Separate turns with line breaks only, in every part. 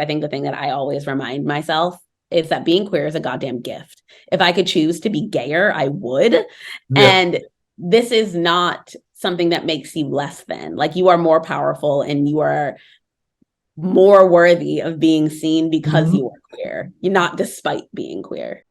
I think the thing that I always remind myself is that being queer is a goddamn gift. If I could choose to be gayer, I would.
Yeah.
And this is not something that makes you less than. Like, you are more powerful and you are more worthy of being seen because you are queer. You're not despite being queer.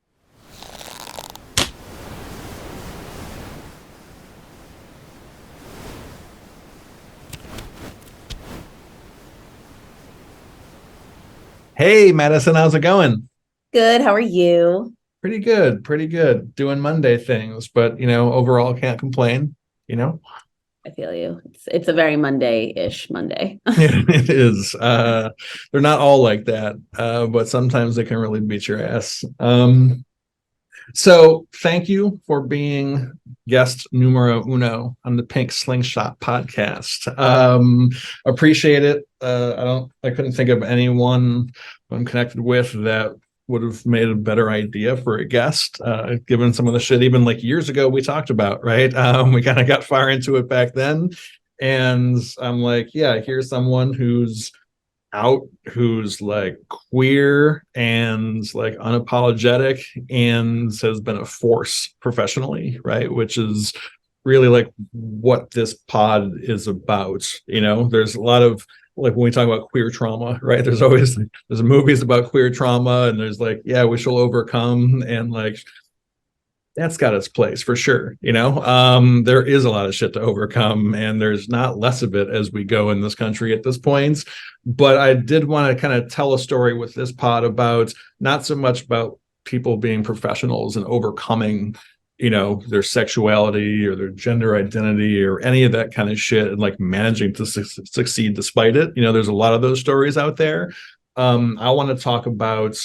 Hey, Madison, how's it going?
Good. How are you?
Pretty good, pretty good. Doing Monday things, but overall can't complain, you know?
I feel you. It's a very Monday-ish Monday.
Yeah, it is. They're not all like that, but sometimes they can really beat your ass. So thank you for being guest numero uno on the Pink Slingshot podcast. Appreciate it. I couldn't think of anyone I'm connected with that would have made a better idea for a guest, given some of the shit even like years ago we talked about, right? We kind of got far into it back then. And I'm like, yeah, here's someone who's out, who's like queer and like unapologetic and has been a force professionally, right? Which is really like what this pod is about. There's a lot of, like, when we talk about queer trauma, right, there's movies about queer trauma, and there's like, yeah, we shall overcome, and like that's got its place for sure. There is a lot of shit to overcome, and there's not less of it as we go in this country at this point. But I did want to kind of tell a story with this pod about not so much about people being professionals and overcoming, their sexuality or their gender identity or any of that kind of shit, and like managing to succeed despite it. There's a lot of those stories out there. I want to talk about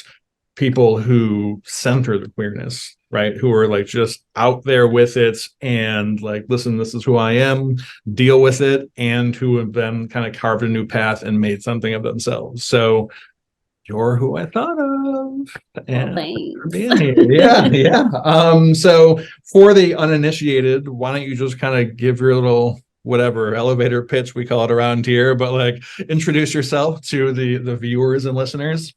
people who center the queerness, right? Who are like just out there with it and like, listen, this is who I am, deal with it, and who have then kind of carved a new path and made something of themselves. So you're who I thought of. And
Thanks.
being here. Yeah, yeah. So for the uninitiated, why don't you just kind of give your little whatever elevator pitch we call it around here, but like introduce yourself to the viewers and listeners.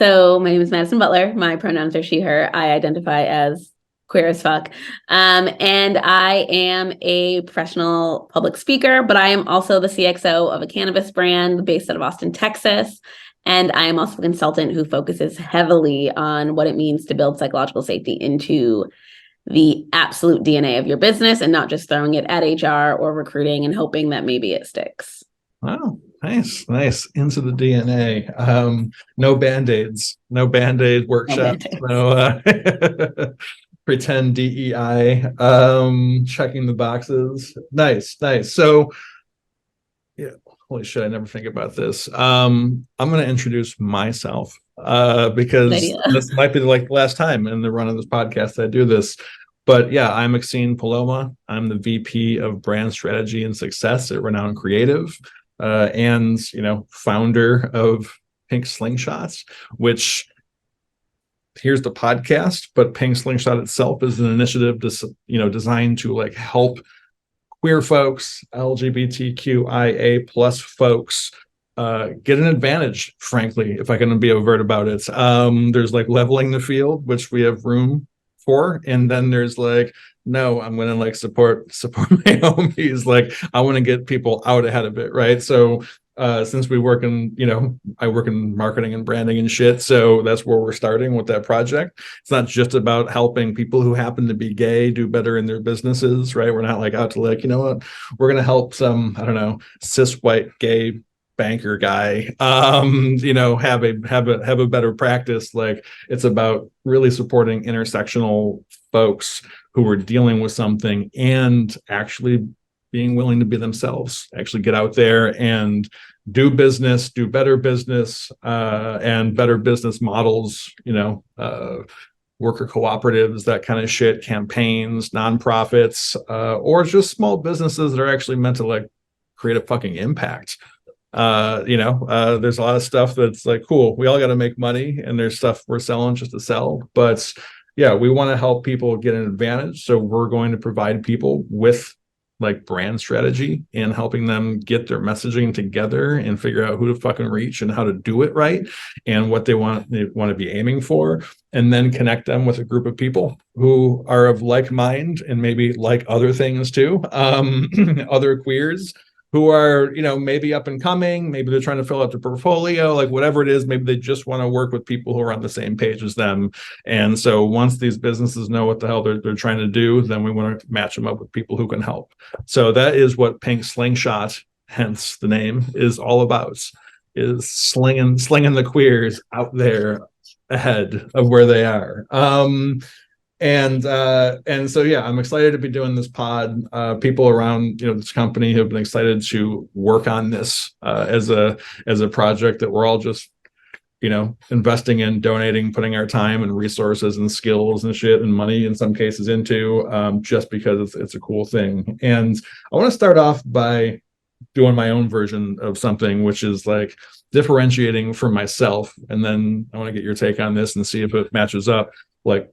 So my name is Madison Butler. My pronouns are she, her. I identify as queer as fuck. And I am a professional public speaker, but I am also the CXO of a cannabis brand based out of Austin, Texas. And I am also a consultant who focuses heavily on what it means to build psychological safety into the absolute DNA of your business, and not just throwing it at HR or recruiting and hoping that maybe it sticks.
Wow. Nice. Into the DNA. No Band-Aids, no Band-Aid workshops, no pretend DEI, checking the boxes. Nice. So, yeah, holy shit, I never think about this. I'm going to introduce myself because this might be like the last time in the run of this podcast that I do this. But yeah, I'm Exene Paloma. I'm the VP of Brand Strategy and Success at Renowned Creative. And founder of Pink Slingshots, which, here's the podcast, but Pink Slingshot itself is an initiative designed to like help queer folks, LGBTQIA plus folks get an advantage, frankly, if I can be overt about it. There's like leveling the field, which we have room for, and then there's like, no, I'm going to like support my homies. Like, I want to get people out ahead of it. Right. So, since we work in, I work in marketing and branding and shit. So that's where we're starting with that project. It's not just about helping people who happen to be gay do better in their businesses. Right. We're not like out to like, you know what, we're going to help some, I don't know, cis white gay banker guy have a better practice. Like, it's about really supporting intersectional folks who are dealing with something and actually being willing to be themselves, actually get out there and do business, do better business, and better business models, worker cooperatives, that kind of shit, campaigns, nonprofits, or just small businesses that are actually meant to like create a fucking impact. There's a lot of stuff that's like, cool, we all got to make money, and there's stuff we're selling just to sell. But yeah, we want to help people get an advantage. So we're going to provide people with like brand strategy and helping them get their messaging together and figure out who to fucking reach and how to do it right and what they want to be aiming for, and then connect them with a group of people who are of like mind and maybe like other things too, other queers who are, maybe up and coming, maybe they're trying to fill out their portfolio, like whatever it is, maybe they just want to work with people who are on the same page as them. And so once these businesses know what the hell they're trying to do, then we want to match them up with people who can help. So that is what Pink Slingshot, hence the name, is all about, is slinging the queers out there ahead of where they are. And so yeah, I'm excited to be doing this pod. People around this company have been excited to work on this as a project that we're all just investing in, donating, putting our time and resources and skills and shit and money in some cases into, just because it's a cool thing. And I want to start off by doing my own version of something, which is like differentiating for myself, and then I want to get your take on this and see if it matches up, like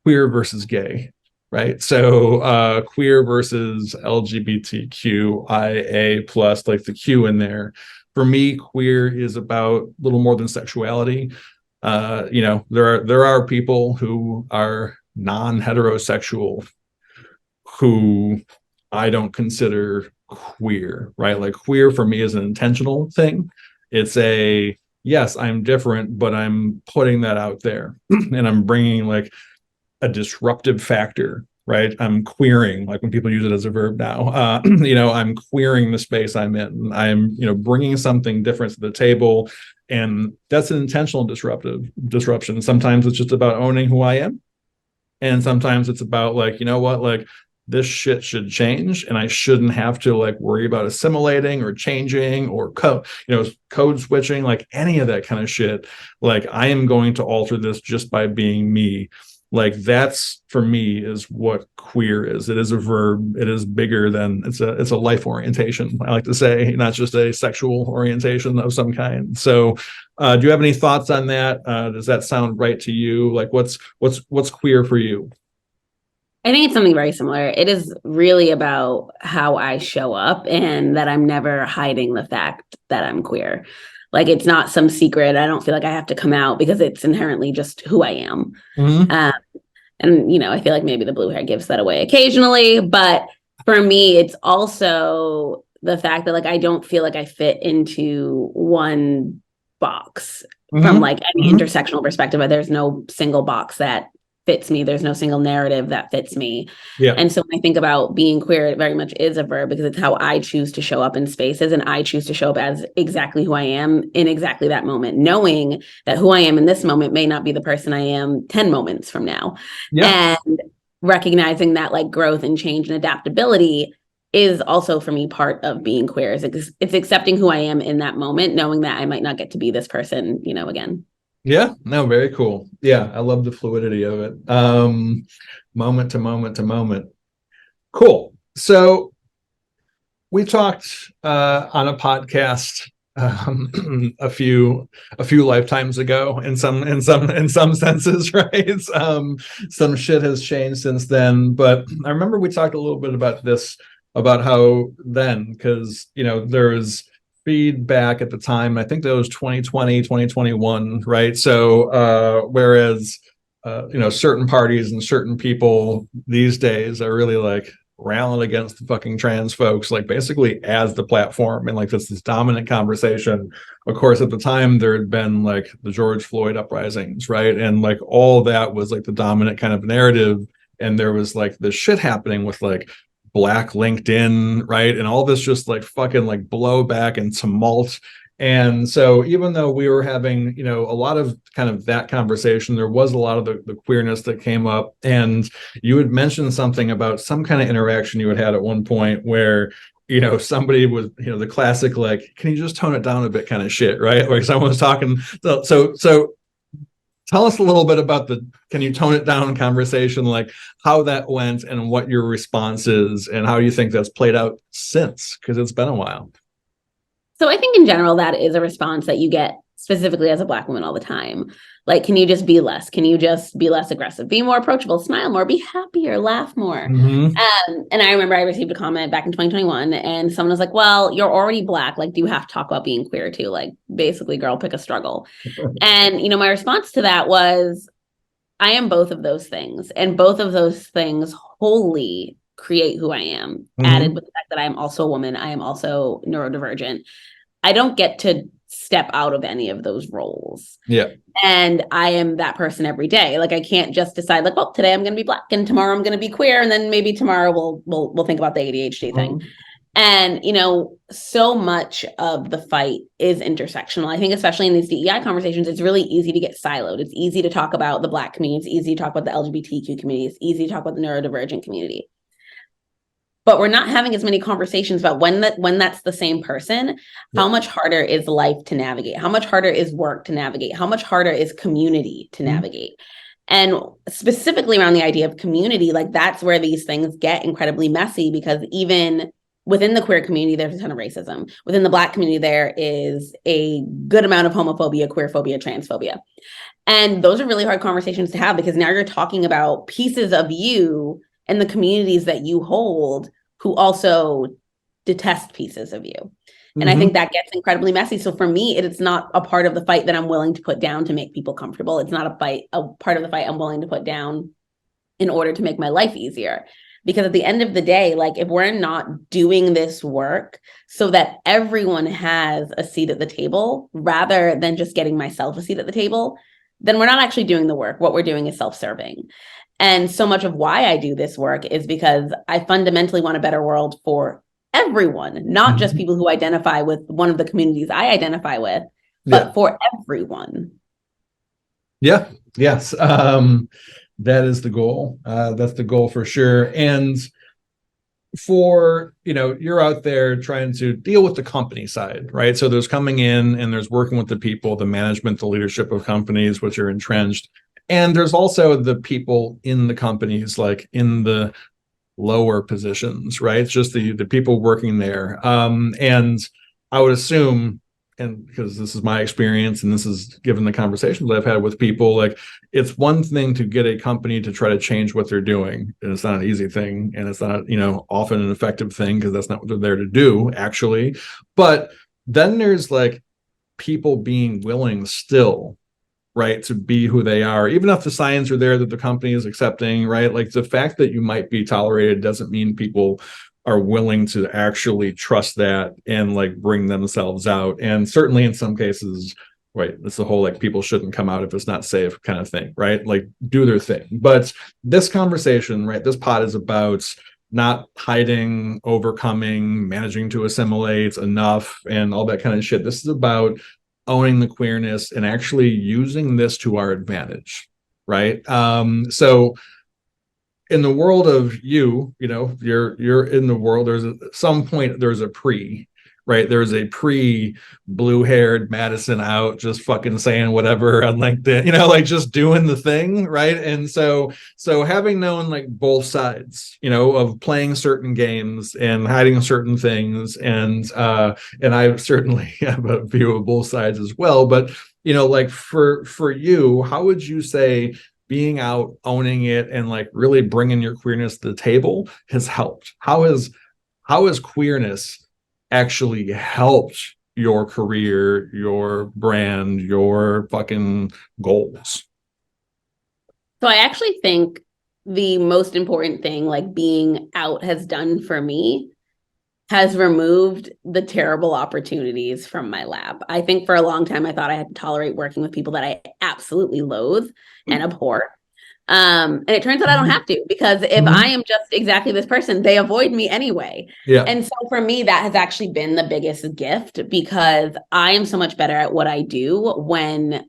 queer versus gay, right? So queer versus LGBTQIA plus, like the Q in there. For me, queer is about a little more than sexuality. There are people who are non-heterosexual who I don't consider queer, right? Like queer for me is an intentional thing. It's a, yes, I'm different, but I'm putting that out there and I'm bringing like a disruptive factor, right? I'm queering, like when people use it as a verb now, I'm queering the space I'm in. I'm, bringing something different to the table. And that's an intentional disruption. Sometimes it's just about owning who I am. And sometimes it's about like, like this shit should change and I shouldn't have to like worry about assimilating or changing or code switching, like any of that kind of shit. Like I am going to alter this just by being me. Like that's for me is what queer is. It is a verb. It is bigger than it's a life orientation. I like to say, not just a sexual orientation of some kind. So do you have any thoughts on that? Does that sound right to you? Like what's queer for you?
I think it's something very similar. It is really about how I show up and that I'm never hiding the fact that I'm queer. Like it's not some secret. I don't feel like I have to come out because it's inherently just who I am.
Mm-hmm.
And I feel like maybe the blue hair gives that away occasionally, but for me, it's also the fact that like I don't feel like I fit into one box from like any intersectional perspective. But there's no single box that fits me. There's no single narrative that fits me.
Yeah.
And so when I think about being queer, it very much is a verb because it's how I choose to show up in spaces, and I choose to show up as exactly who I am in exactly that moment, knowing that who I am in this moment may not be the person I am 10 moments from now. Yeah. And recognizing that like growth and change and adaptability is also for me part of being queer. It's accepting who I am in that moment, knowing that I might not get to be this person, again.
Yeah, no, very cool. Yeah, I love the fluidity of it. Moment to moment to moment. Cool. So we talked on a podcast a few lifetimes ago in some senses, right? Some shit has changed since then, but I remember we talked a little bit about this, about how then, because there's feedback at the time. I think that was 2020, 2021, right? So whereas certain parties and certain people these days are really like rallying against the fucking trans folks, like basically as the platform, and like this dominant conversation. Of course, at the time there had been like the George Floyd uprisings, right? And like all that was like the dominant kind of narrative. And there was like this shit happening with like Black LinkedIn, right? And all this just like fucking like blowback and tumult. And so even though we were having, a lot of kind of that conversation, there was a lot of the queerness that came up. And you had mentioned something about some kind of interaction you had at one point where, somebody was, the classic, like, can you just tone it down a bit kind of shit, right? Like someone was talking. So tell us a little bit about can you tone it down conversation, like how that went and what your response is and how you think that's played out since, because it's been a while.
So I think in general, that is a response that you get specifically as a Black woman all the time. Like, can you just be less? Can you just be less aggressive? Be more approachable, smile more, be happier, laugh more. And I remember I received a comment back in 2021 and someone was like, well, you're already Black. Like, do you have to talk about being queer too? Like, basically, girl, pick a struggle. And, you know, my response to that was, I am both of those things. And both of those things wholly create who I am, added with the fact that I am also a woman. I am also neurodivergent. I don't get to step out of any of those roles.
Yeah.
And I am that person every day. Like, I can't just decide like, well, today I'm going to be Black and tomorrow I'm going to be queer. And then maybe tomorrow we'll think about the ADHD thing. And, you know, so much of the fight is intersectional. I think especially in these DEI conversations, it's really easy to get siloed. It's easy to talk about the Black community. It's easy to talk about the LGBTQ community. It's easy to talk about the neurodivergent community. But we're not having as many conversations about when that's the same person, how much harder is life to navigate? How much harder is work to navigate? How much harder is community to navigate? And specifically around the idea of community, like that's where these things get incredibly messy, because even within the queer community, there's a ton of racism. Within the Black community, there is a good amount of homophobia, queerphobia, transphobia. And those are really hard conversations to have, because now you're talking about pieces of you and the communities that you hold who also detest pieces of you. And I think that gets incredibly messy. So for me, it's not a part of the fight that I'm willing to put down to make people comfortable. It's not a part of the fight I'm willing to put down in order to make my life easier. Because at the end of the day, like, if we're not doing this work so that everyone has a seat at the table, rather than just getting myself a seat at the table, then we're not actually doing the work. What we're doing is self-serving. And so much of why I do this work is because I fundamentally want a better world for everyone, not just people who identify with one of the communities I identify with, but for everyone.
Yeah. Yes. That is the goal. That's the goal for sure. And for, you know, you're out there trying to deal with the company side, right? So there's coming in and there's working with the people, the management, the leadership of companies, which are entrenched. And there's also the people in the companies, like in the lower positions, right? It's just the people working there. And I would assume, and because this is my experience and this is given the conversations I've had with people, like, it's one thing to get a company to try to change what they're doing, and it's not an easy thing, and it's not, you know, often an effective thing, because that's not what they're there to do, actually. But then there's like people being willing still, right, to be who they are, even if the signs are there that the company is accepting, right? Like, the fact that you might be tolerated doesn't mean people are willing to actually trust that and like bring themselves out. And certainly in some cases, right, it's the whole like people shouldn't come out if it's not safe kind of thing, right? Like, do their thing. But this conversation, right, this pod is about not hiding, overcoming, managing to assimilate enough and all that kind of shit. This is about owning the queerness and actually using this to our advantage, right? So in the world of you know, you're in the world, there's some point, there's a pre, right? There's a pre blue-haired Madison out just fucking saying whatever on LinkedIn, you know, like just doing the thing, right? And so having known like both sides, you know, of playing certain games and hiding certain things, and I certainly have a view of both sides as well. But, you know, like for you, how would you say being out, owning it, and like really bringing your queerness to the table has helped? How has queerness actually helped your career, your brand, your fucking goals?
So I actually think the most important thing, like, being out has done for me has removed the terrible opportunities from my lab. I think for a long time, I thought I had to tolerate working with people that I absolutely loathe and abhor. And it turns out I don't have to, because if I am just exactly this person, they avoid me anyway.
Yeah.
And so for me, that has actually been the biggest gift, because I am so much better at what I do when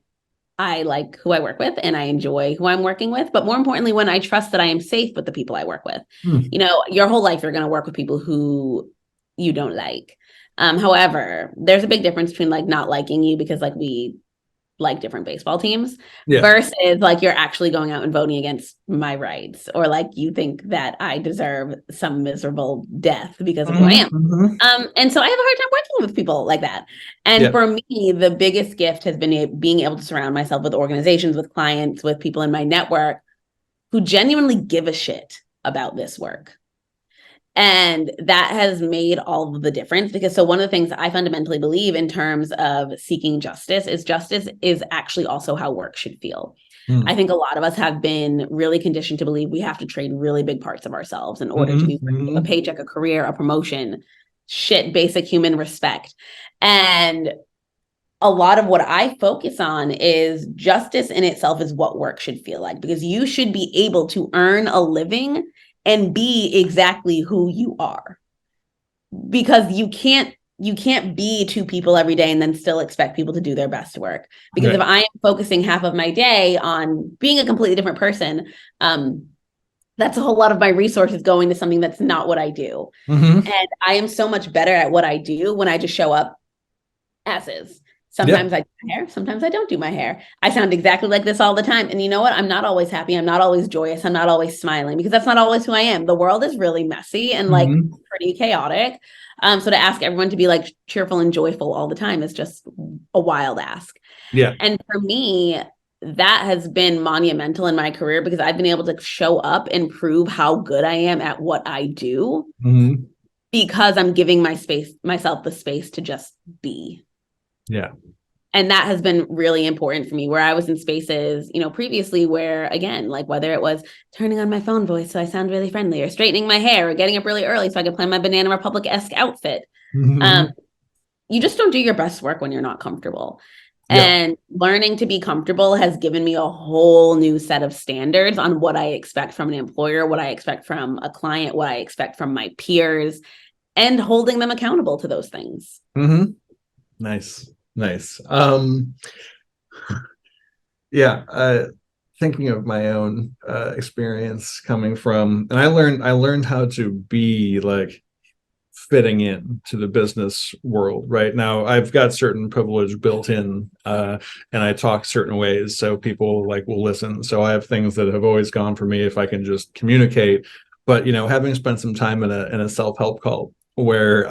I like who I work with and I enjoy who I'm working with. But more importantly, when I trust that I am safe with the people I work with. You know, your whole life, you're going to work with people who you don't like. However, there's a big difference between like not liking you because like we like different baseball teams
Yeah.
versus like you're actually going out and voting against my rights, or like you think that I deserve some miserable death because of who I am. And so I have a hard time working with people like that. And for me, the biggest gift has been being able to surround myself with organizations, with clients, with people in my network who genuinely give a shit about this work. And that has made all of the difference, because so one of the things I fundamentally believe in terms of seeking justice is actually also how work should feel. I think a lot of us have been really conditioned to believe we have to trade really big parts of ourselves in order to be a paycheck, a career, a promotion, shit, basic human respect. And a lot of what I focus on is justice in itself is what work should feel like, because you should be able to earn a living and be exactly who you are, because you can't be two people every day and then still expect people to do their best work. Because if I am focusing half of my day on being a completely different person, that's a whole lot of my resources going to something that's not what I do. And I am so much better at what I do when I just show up as is. Sometimes I do my hair, sometimes I don't do my hair. I sound exactly like this all the time. And you know what? I'm not always happy. I'm not always joyous. I'm not always smiling, because that's not always who I am. The world is really messy and like pretty chaotic. So to ask everyone to be like cheerful and joyful all the time is just a wild ask. And for me, that has been monumental in my career, because I've been able to show up and prove how good I am at what I do because I'm giving myself the space to just be. And that has been really important for me, where I was in spaces, previously where, again, like whether it was turning on my phone voice so I sound really friendly, or straightening my hair, or getting up really early so I could plan my Banana Republic-esque outfit. You just don't do your best work when you're not comfortable. And learning to be comfortable has given me a whole new set of standards on what I expect from an employer, what I expect from a client, what I expect from my peers, and holding them accountable to those things.
Nice. Thinking of my own experience coming from, and I learned how to be like fitting in to the business world. Right now I've got certain privilege built in, and I talk certain ways so people like will listen. So I have things that have always gone for me if I can just communicate. But having spent some time in a self-help call where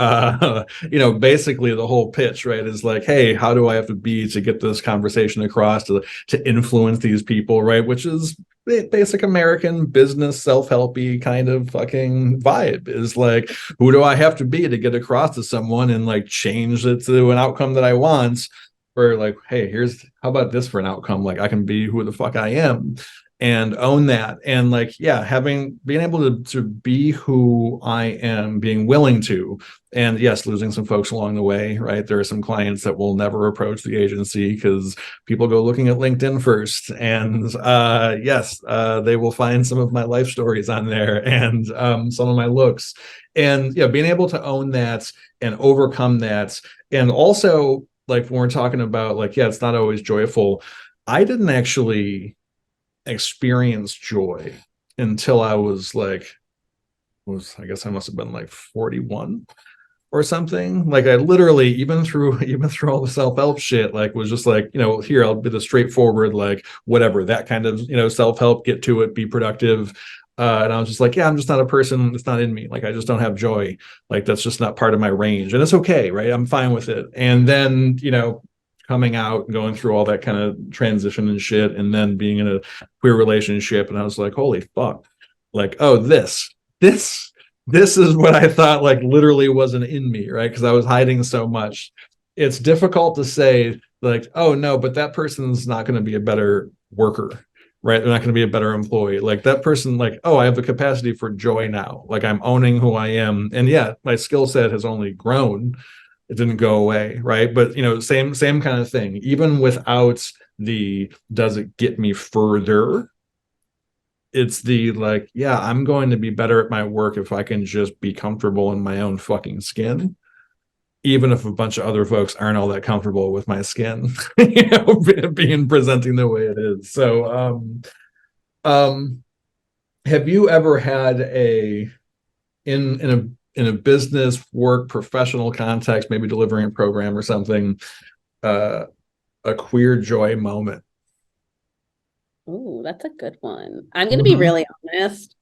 basically the whole pitch, right, is like, hey, how do I have to be to get this conversation across, to influence these people, right, which is basic American business self-helpy kind of fucking vibe, is like, who do I have to be to get across to someone and like change it to an outcome that I want? Or like, hey, how about this for an outcome? Like, I can be who the fuck I am and own that. And like, being able to be who I am, being willing to, and yes, losing some folks along the way, right? There are some clients that will never approach the agency because people go looking at LinkedIn first. And they will find some of my life stories on there, and some of my looks. And being able to own that and overcome that. And also, like, when we're talking about like, it's not always joyful. I didn't actually experience joy until I was like, I guess I must have been like 41 or something. Like, I literally, even through all the self-help shit, like was just like, here, I'll be the straightforward, like whatever, that kind of, self-help, get to it, be productive. And I was just like, I'm just not a person. It's not in me. Like, I just don't have joy. Like, that's just not part of my range, and it's okay. Right. I'm fine with it. And then, coming out and going through all that kind of transition and shit, and then being in a queer relationship, and I was like, holy fuck, like, oh, this is what I thought like literally wasn't in me, right? Because I was hiding so much. It's difficult to say like, oh no, but that person's not going to be a better worker, right? They're not going to be a better employee. Like, that person, like, oh, I have the capacity for joy now. Like, I'm owning who I am, and my skill set has only grown. It didn't go away, right? But same kind of thing. Even without the does it get me further, it's the like, I'm going to be better at my work if I can just be comfortable in my own fucking skin, even if a bunch of other folks aren't all that comfortable with my skin, being presenting the way it is. So have you ever had in a business work professional context, maybe delivering a program or something, a queer joy moment?
Ooh, that's a good one. I'm going to be
Mhm.
really honest.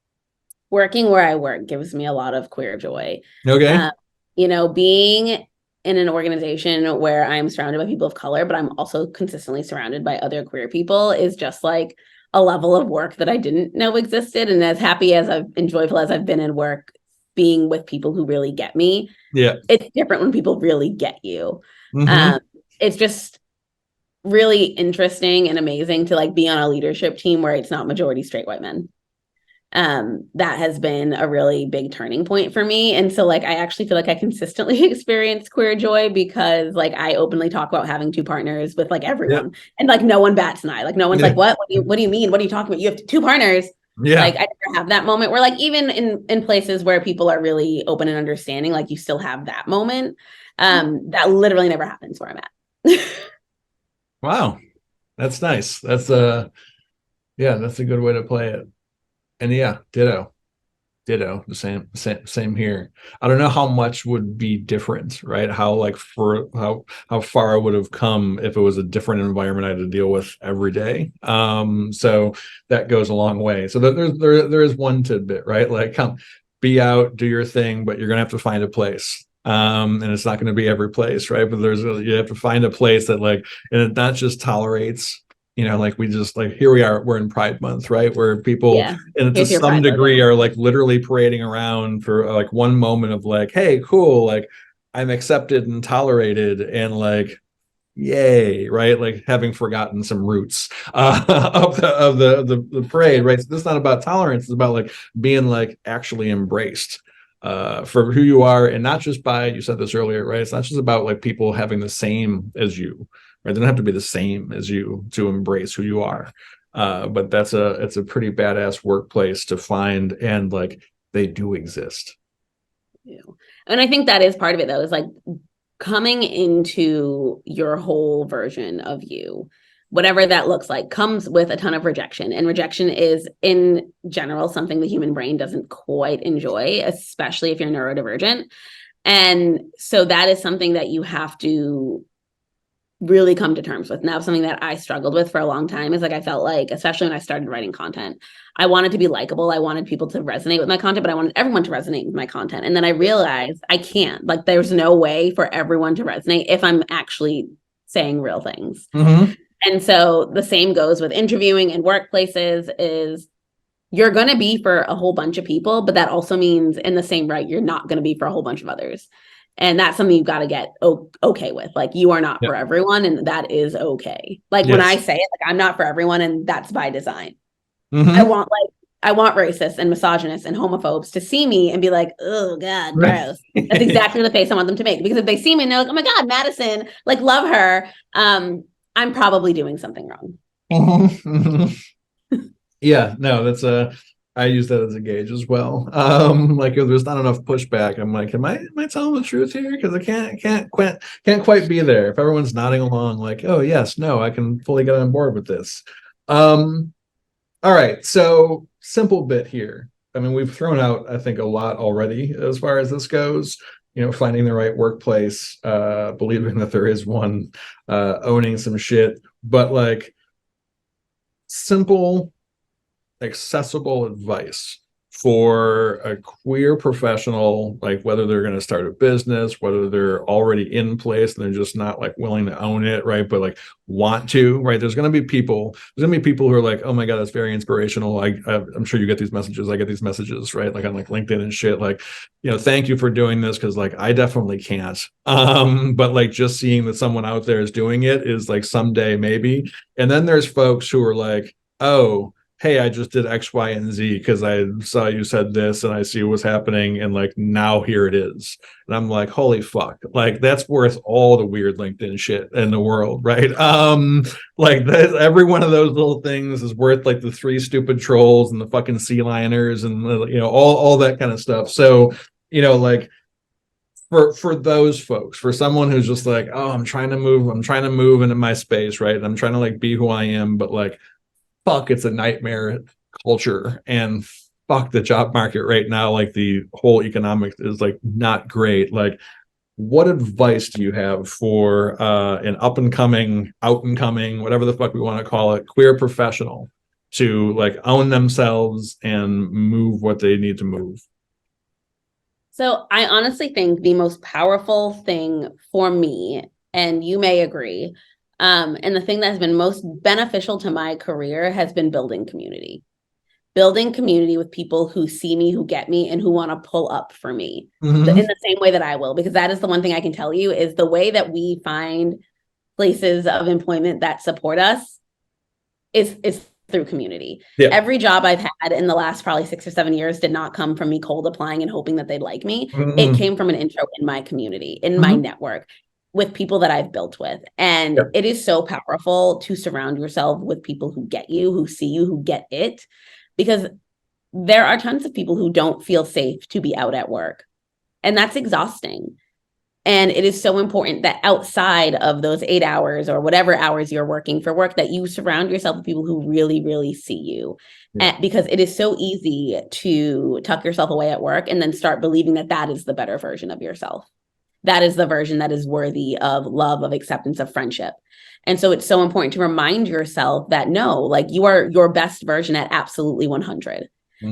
Working where I work gives me a lot of queer joy.
Okay.
Um, being in an organization where I'm surrounded by people of color, but I'm also consistently surrounded by other queer people is just like a level of work that I didn't know existed. And as happy as I've enjoyable as I've been in work, being with people who really get me,
Yeah.
it's different when people really get you.
Hmm.
Um, it's just really interesting and amazing to like be on a leadership team where it's not majority straight white men. That has been a really big turning point for me. And so like I actually feel like I consistently experience queer joy because like I openly talk about having two partners with like
Yeah.
everyone. And like no one bats an eye. Like no one's
Yeah.
like, what do you mean? What are you talking about? You have two partners.
Yeah.
Like I never have that moment where like even in places where people are really open and understanding, like you still have that moment. That literally never happens where I'm at.
Wow. That's nice. Yeah, that's a good way to play it. And yeah, ditto. Ditto. The same here. I don't know how much would be different, right? How like for how far I would have come if it was a different environment I had to deal with every day. So that goes a long way. So there is one tidbit, right? Like come be out, do your thing, but you're gonna have to find a place. And it's not going to be every place, right? But you have to find a place that like, and it not just tolerates, like we just like here we are, we're in Pride Month, right? Where people
Yeah.
and to
Here's your
some
pride
degree
logo.
are like literally parading around for like one moment of like, hey, cool, like I'm accepted and tolerated and like yay, right? Like having forgotten some roots of the parade, right? So this is not about tolerance, it's about like being like actually embraced for who you are, and not just by, you said this earlier, right? It's not just about like people having the same as you, right? They don't have to be the same as you to embrace who you are. But it's a pretty badass workplace to find, and like they do exist.
Yeah. And I think that is part of it though, is like coming into your whole version of you, whatever that looks like, comes with a ton of rejection. And rejection is, in general, something the human brain doesn't quite enjoy, especially if you're neurodivergent. And so that is something that you have to really come to terms with. Now, something that I struggled with for a long time is like I felt like, especially when I started writing content, I wanted to be likable. I wanted people to resonate with my content, but I wanted everyone to resonate with my content. And then I realized I can't. Like, there's no way for everyone to resonate if I'm actually saying real things.
Mm-hmm.
And so the same goes with interviewing and workplaces is you're going to be for a whole bunch of people, but that also means in the same right, you're not going to be for a whole bunch of others. And that's something you've got to get okay with. Like you are not
Yeah.
for everyone, and that is okay. Like when I
Yes.
say it, like I'm not for everyone, and that's by design. I
Mm-hmm.
want like I want racists and misogynists and homophobes to see me and be like, oh God,
Right.
gross. That's exactly the face I want them to make. Because if they see me and they're like, oh my God, Madison, like love her, I'm probably doing something wrong.
Mm-hmm. Yeah, no, that's a I use that as a gauge as well. Like if there's not enough pushback, I'm like, am I telling the truth here? Because I can't quite be there. If everyone's nodding along, like, oh yes, no, I can fully get on board with this. Um, all right, so simple bit here. I mean, we've thrown out, I think, a lot already as far as this goes. Finding the right workplace, believing that there is one, owning some shit, but like simple accessible advice for a queer professional, like whether they're going to start a business, whether they're already in place and they're just not like willing to own it, right? But like want to, right? There's going to be people who are like, oh my God, that's very inspirational. I'm sure you get these messages. I get these messages, right? Like on like LinkedIn and shit, like, thank you for doing this. Cause like, I definitely can't. But like just seeing that someone out there is doing it is like someday maybe. And then there's folks who are like, oh, hey, I just did X, Y, and Z because I saw you said this and I see what's happening. And like, now here it is. And I'm like, holy fuck. Like, that's worth all the weird LinkedIn shit in the world, right? Like every one of those little things is worth like the three stupid trolls and the fucking sea liners and, all that kind of stuff. So, like, for those folks, for someone who's just like, oh, I'm trying to move into my space, right? And I'm trying to like be who I am, but like fuck, it's a nightmare culture, and fuck the job market right now. Like the whole economics is like not great. Like, what advice do you have for an up and coming, out and coming, whatever the fuck we want to call it, queer professional to like own themselves and move what they need to move?
So I honestly think the most powerful thing for me, and you may agree, and the thing that has been most beneficial to my career has been building community. Building community with people who see me, who get me, and who want to pull up for me in the same way that I will, because that is the one thing I can tell you is the way that we find places of employment that support us is through community.
Yeah.
Every job I've had in the last probably 6 or 7 years did not come from me cold applying and hoping that they'd like me. It came from an intro in my community, in my network, with people that I've built with. And it is so powerful to surround yourself with people who get you, who see you, who get it, because there are tons of people who don't feel safe to be out at work. And that's exhausting. And it is so important that outside of those 8 hours or whatever hours you're working for work, that you surround yourself with people who really, really see you. Because it is so easy to tuck yourself away at work and then start believing that that is the better version of yourself. That is the version that is worthy of love, of acceptance, of friendship. And so it's so important to remind yourself that no, like you are your best version at absolutely 100.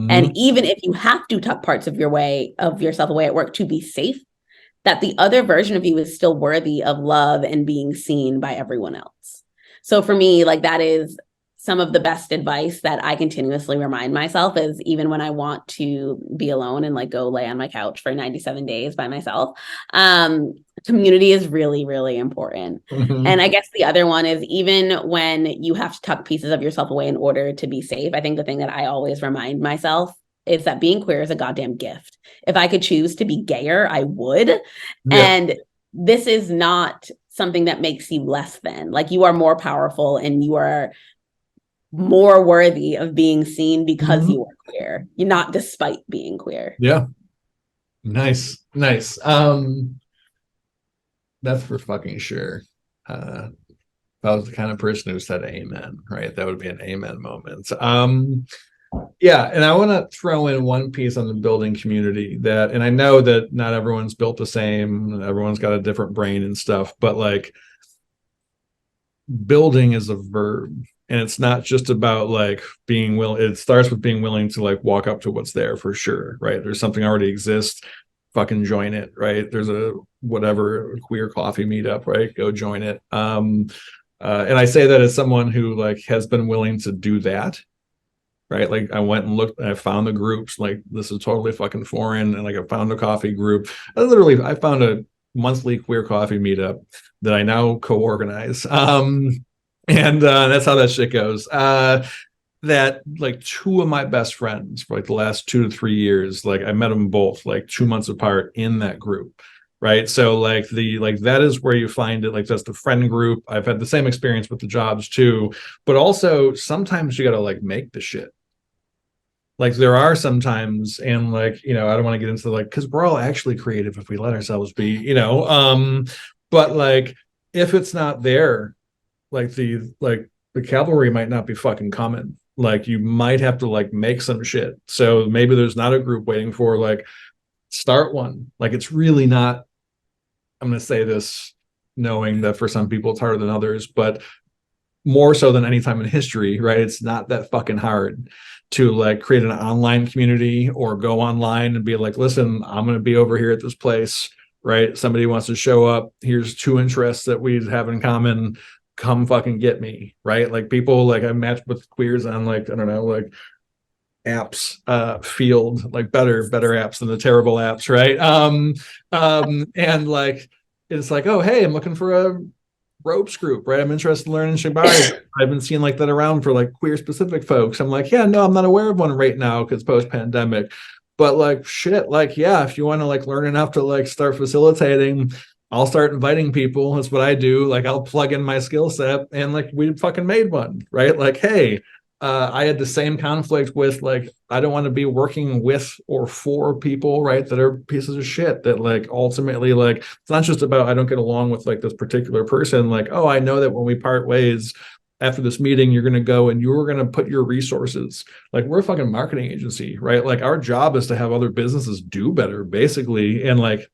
And even if you have to tuck parts of yourself away at work to be safe, that the other version of you is still worthy of love and being seen by everyone else. So for me, like that is some of the best advice that I continuously remind myself is even when I want to be alone and like go lay on my couch for 97 days by myself, community is really, really important. And I guess the other one is even when you have to tuck pieces of yourself away in order to be safe, I think the thing that I always remind myself is that being queer is a goddamn gift. If I could choose to be gayer, I would. And this is not something that makes you less than. Like you are more powerful and you are more worthy of being seen because you are queer. You're not despite being queer.
Yeah. Nice. That's for fucking sure. If I was the kind of person who said amen, right? That would be an amen moment. Yeah, and I want to throw in one piece on the building community that, and I know that not everyone's built the same, everyone's got a different brain and stuff, but like building is a verb, and it's not just about like being willing. It starts with being willing to like walk up to what's there for sure, right? There's something already exists, fucking join it, right? There's a whatever queer coffee meetup, right? Go join it. And I say that as someone who like has been willing to do that. Right. Like I went and looked and I found the groups like this is totally fucking foreign. And like I found a coffee group. I found a monthly queer coffee meetup that I now co-organize. And that's how that shit goes. That like two of my best friends for like the last 2 to 3 years, like I met them both like 2 months apart in that group. Right. So like that is where you find it. Like that's the friend group. I've had the same experience with the jobs too, but also sometimes you got to like make the shit. Like there are sometimes, and like, you know, I don't want to get into like, because we're all actually creative if we let ourselves be, you know, but like if it's not there, like the cavalry might not be fucking coming. Like you might have to like make some shit. So maybe there's not a group waiting for like start one. Like it's really not, I'm going to say this knowing that for some people it's harder than others, but more so than any time in history, right? It's not that fucking hard to like create an online community or go online and be like, listen, I'm going to be over here at this place, right? Somebody wants to show up. Here's 2 interests that we have in common. Come fucking get me, right? Like people, like I matched with queers on like, I don't know, like apps, field, like better apps than the terrible apps, right? And like, it's like, oh, hey, I'm looking for a ropes group, right? I'm interested in learning shibari. I've been seeing like that around for like queer specific folks. I'm like, yeah, no, I'm not aware of one right now because post-pandemic. But like shit, like, yeah, if you want to like learn enough to like start facilitating, I'll start inviting people. That's what I do. Like I'll plug in my skill set and like we fucking made one, right? Like, hey, I had the same conflict with like I don't want to be working with or for people, right, that are pieces of shit that like ultimately like it's not just about I don't get along with like this particular person, like, oh, I know that when we part ways after this meeting you're going to go and you're going to put your resources, like we're a fucking marketing agency, right? Like our job is to have other businesses do better basically, and like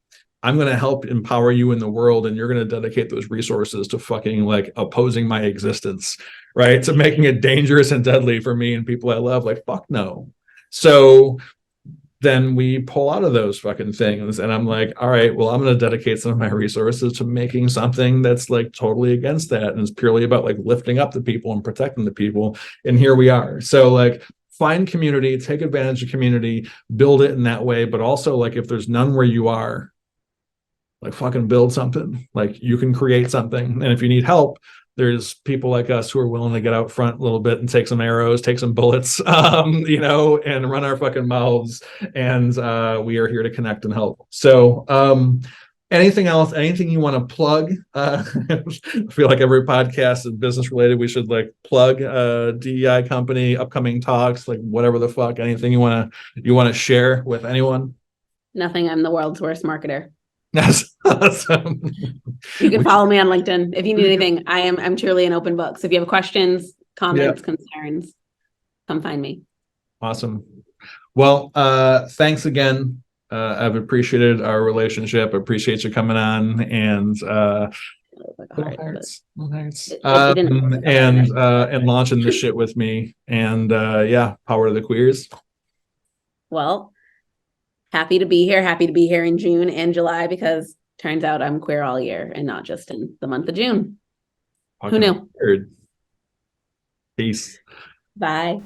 I'm going to help empower you in the world, and you're going to dedicate those resources to fucking like opposing my existence, right? To making it dangerous and deadly for me and people I love. Like, fuck no. So then we pull out of those fucking things. And I'm like, all right, well, I'm going to dedicate some of my resources to making something that's like totally against that. And it's purely about like lifting up the people and protecting the people. And here we are. So like, find community, take advantage of community, build it in that way. But also like, if there's none where you are, like fucking build something. Like you can create something. And if you need help, there's people like us who are willing to get out front a little bit and take some arrows, take some bullets, and run our fucking mouths. And we are here to connect and help. So anything else, anything you want to plug? I feel like every podcast is business related. We should like plug DEI company, upcoming talks, like whatever the fuck, anything you want to share with anyone?
Nothing. I'm the world's worst marketer.
That's awesome.
You can follow me on LinkedIn if you need anything. I'm truly an open book. So if you have questions, comments, concerns, come find me.
Awesome. Well, thanks again. I've appreciated our relationship. I appreciate you coming on and and launching this shit with me. And power to the queers.
Well, happy to be here. Happy to be here in June and July because turns out I'm queer all year and not just in the month of June. Who knew?
Weird. Peace.
Bye.